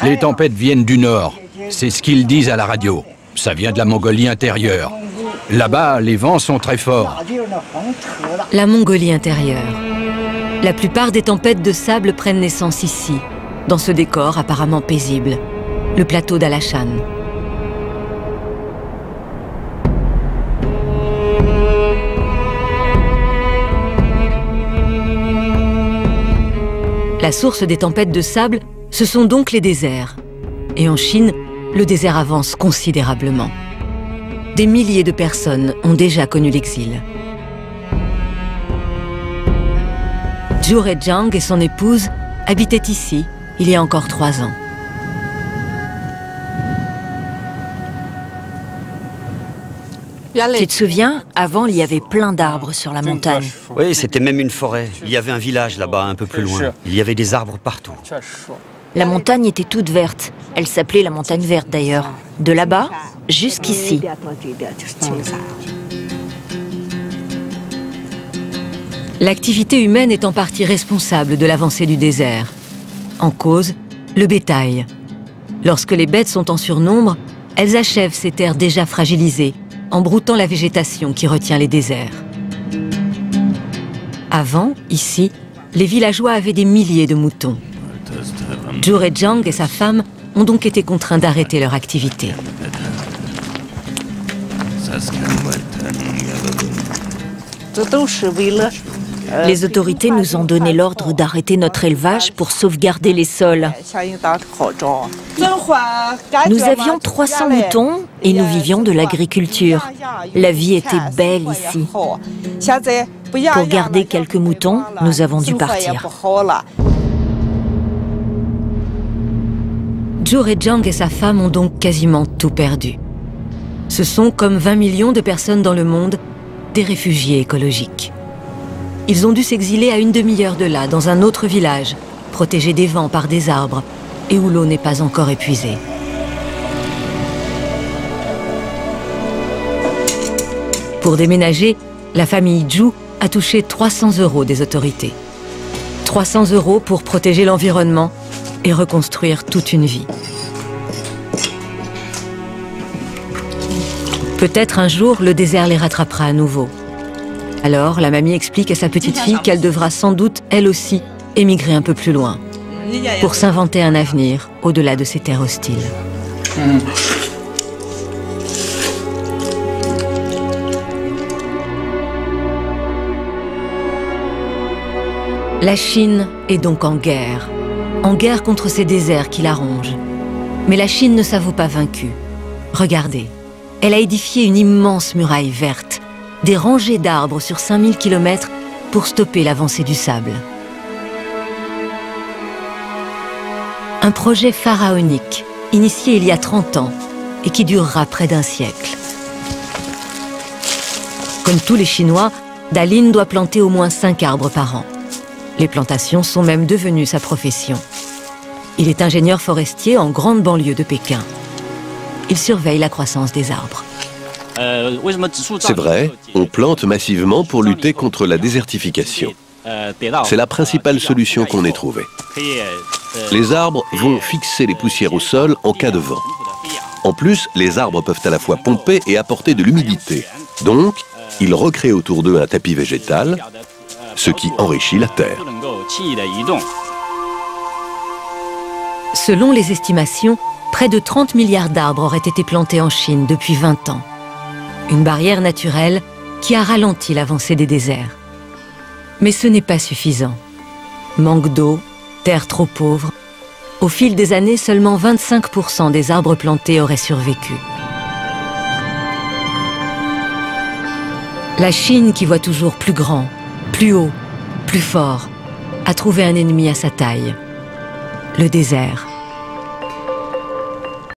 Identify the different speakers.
Speaker 1: Les tempêtes viennent du nord. C'est ce qu'ils disent à la radio. Ça vient de la Mongolie intérieure. Là-bas, les vents sont très forts.
Speaker 2: La Mongolie intérieure. La plupart des tempêtes de sable prennent naissance ici, dans ce décor apparemment paisible, le plateau d'Alashan. La source des tempêtes de sable, ce sont donc les déserts. Et en Chine, le désert avance considérablement. Des milliers de personnes ont déjà connu l'exil. Zhu Rejiang et son épouse habitaient ici il y a encore 3 ans.
Speaker 3: Tu te souviens, avant il y avait plein d'arbres sur la montagne.
Speaker 4: Oui, c'était même une forêt. Il y avait un village là-bas, un peu plus loin. Il y avait des arbres partout.
Speaker 3: La montagne était toute verte. Elle s'appelait la montagne verte d'ailleurs. De là-bas jusqu'ici.
Speaker 2: L'activité humaine est en partie responsable de l'avancée du désert. En cause, le bétail. Lorsque les bêtes sont en surnombre, elles achèvent ces terres déjà fragilisées, en broutant la végétation qui retient les déserts. Avant, ici, les villageois avaient des milliers de moutons. Zhu Rejiang et sa femme ont donc été contraints d'arrêter leur activité.
Speaker 3: Les autorités nous ont donné l'ordre d'arrêter notre élevage pour sauvegarder les sols. Nous avions 300 moutons et nous vivions de l'agriculture. La vie était belle ici. Pour garder quelques moutons, nous avons dû partir.
Speaker 2: Zhu Rejiang et sa femme ont donc quasiment tout perdu. Ce sont, comme 20 millions de personnes dans le monde, des réfugiés écologiques. Ils ont dû s'exiler à une demi-heure de là, dans un autre village, protégé des vents par des arbres, et où l'eau n'est pas encore épuisée. Pour déménager, la famille Zhu a touché 300 € des autorités. 300 € pour protéger l'environnement et reconstruire toute une vie. Peut-être un jour, le désert les rattrapera à nouveau. Alors, la mamie explique à sa petite fille qu'elle devra sans doute, elle aussi, émigrer un peu plus loin, pour s'inventer un avenir au-delà de ces terres hostiles. La Chine est donc en guerre contre ces déserts qui la rongent. Mais la Chine ne s'avoue pas vaincue. Regardez, elle a édifié une immense muraille verte, des rangées d'arbres sur 5000 km pour stopper l'avancée du sable. Un projet pharaonique, initié il y a 30 ans et qui durera près d'1 siècle. Comme tous les Chinois, Dalin doit planter au moins 5 arbres par an. Les plantations sont même devenues sa profession. Il est ingénieur forestier en grande banlieue de Pékin. Il surveille la croissance des arbres.
Speaker 5: C'est vrai, on plante massivement pour lutter contre la désertification. C'est la principale solution qu'on ait trouvée. Les arbres vont fixer les poussières au sol en cas de vent. En plus, les arbres peuvent à la fois pomper et apporter de l'humidité. Donc, ils recréent autour d'eux un tapis végétal, ce qui enrichit la terre.
Speaker 2: Selon les estimations, près de 30 milliards d'arbres auraient été plantés en Chine depuis 20 ans. Une barrière naturelle qui a ralenti l'avancée des déserts. Mais ce n'est pas suffisant. Manque d'eau, terre trop pauvre. Au fil des années, seulement 25% des arbres plantés auraient survécu. La Chine, qui voit toujours plus grand, plus haut, plus fort, a trouvé un ennemi à sa taille. Le désert.